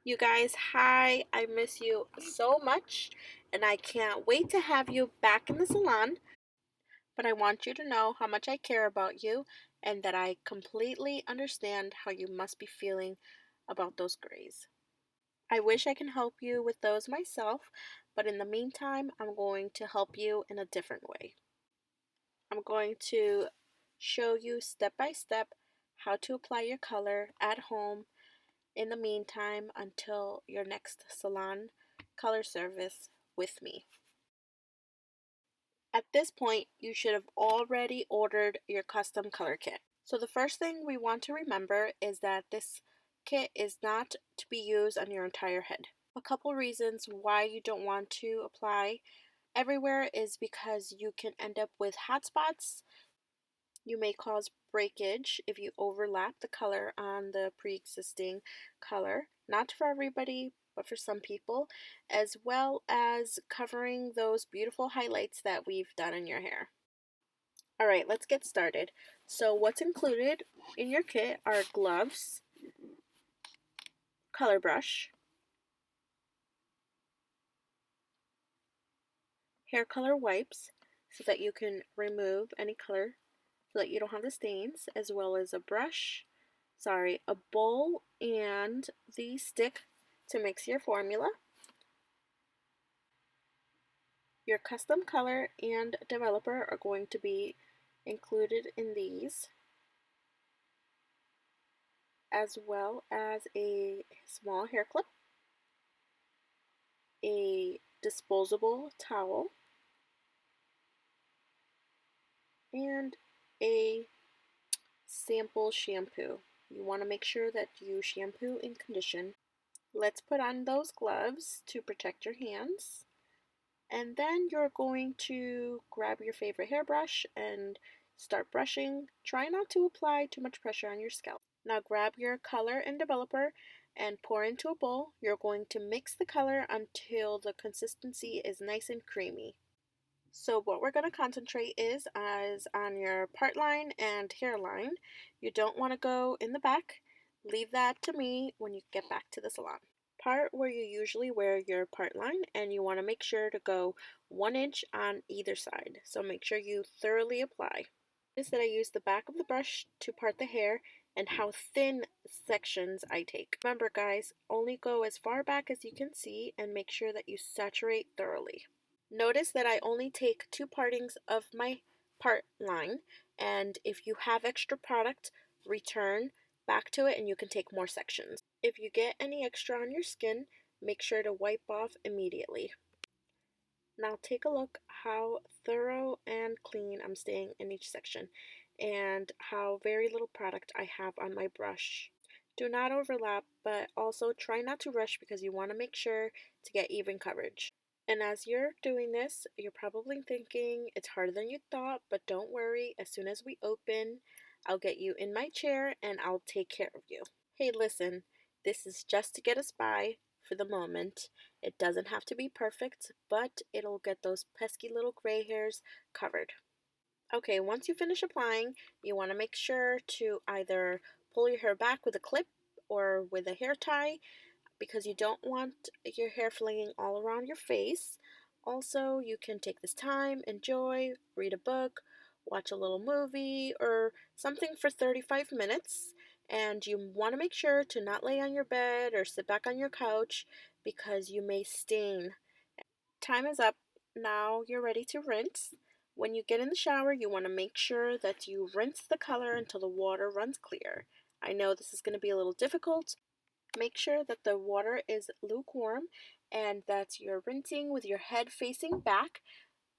You guys, hi, I miss you so much, and I can't wait to have you back in the salon. But I want you to know how much I care about you and that I completely understand how you must be feeling about those grays. I wish I can help you with those myself, but in the meantime, I'm going to help you in a different way. I'm going to show you step by step how to apply your color at home in the meantime until your next salon color service with me. At this point, you should have already ordered your custom color kit. So the first thing we want to remember is that this kit is not to be used on your entire head. A couple reasons why you don't want to apply everywhere is because you can end up with hot spots. You may cause breakage if you overlap the color on the pre-existing color. Not for everybody, but for some people, as well as covering those beautiful highlights that we've done in your hair. Alright, let's get started. So what's included in your kit are gloves, color brush, hair color wipes so that you can remove any color so that you don't have the stains, as well as a bowl and the stick to mix your formula. Your custom color and developer are going to be included in these, as well as a small hair clip, a disposable towel, and a sample shampoo. You want to make sure that you shampoo and condition. Let's put on those gloves to protect your hands. And then you're going to grab your favorite hairbrush and start brushing. Try not to apply too much pressure on your scalp. Now grab your color and developer and pour into a bowl. You're going to mix the color until the consistency is nice and creamy. So what we're going to concentrate is on your part line and hairline. You don't want to go in the back. Leave that to me when you get back to the salon. Part where you usually wear your part line, and you want to make sure to go 1 inch on either side. So make sure you thoroughly apply. Notice that I use the back of the brush to part the hair and how thin sections I take. Remember guys, only go as far back as you can see and make sure that you saturate thoroughly. Notice that I only take 2 partings of my part line, and if you have extra product, return back to it and you can take more sections. If you get any extra on your skin, make sure to wipe off immediately. Now take a look how thorough and clean I'm staying in each section and how very little product I have on my brush. Do not overlap, but also try not to rush because you want to make sure to get even coverage. And as you're doing this, you're probably thinking it's harder than you thought, but don't worry, as soon as we open, I'll get you in my chair and I'll take care of you. Hey, listen, this is just to get us by for the moment. It doesn't have to be perfect, but it'll get those pesky little gray hairs covered. Okay, once you finish applying, you want to make sure to either pull your hair back with a clip or with a hair tie because you don't want your hair flinging all around your face. Also, you can take this time, enjoy, read a book, watch a little movie, or something for 35 minutes. And you want to make sure to not lay on your bed or sit back on your couch because you may stain. Time is up. Now you're ready to rinse. When you get in the shower, you want to make sure that you rinse the color until the water runs clear. I know this is going to be a little difficult. Make sure that the water is lukewarm and that you're rinsing with your head facing back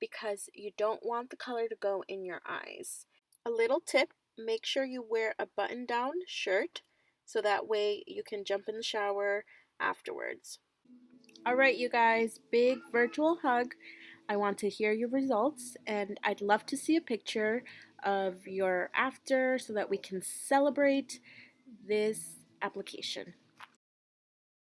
because you don't want the color to go in your eyes. A little tip, make sure you wear a button-down shirt so that way you can jump in the shower afterwards. Alright you guys, big virtual hug. I want to hear your results and I'd love to see a picture of your after so that we can celebrate this application.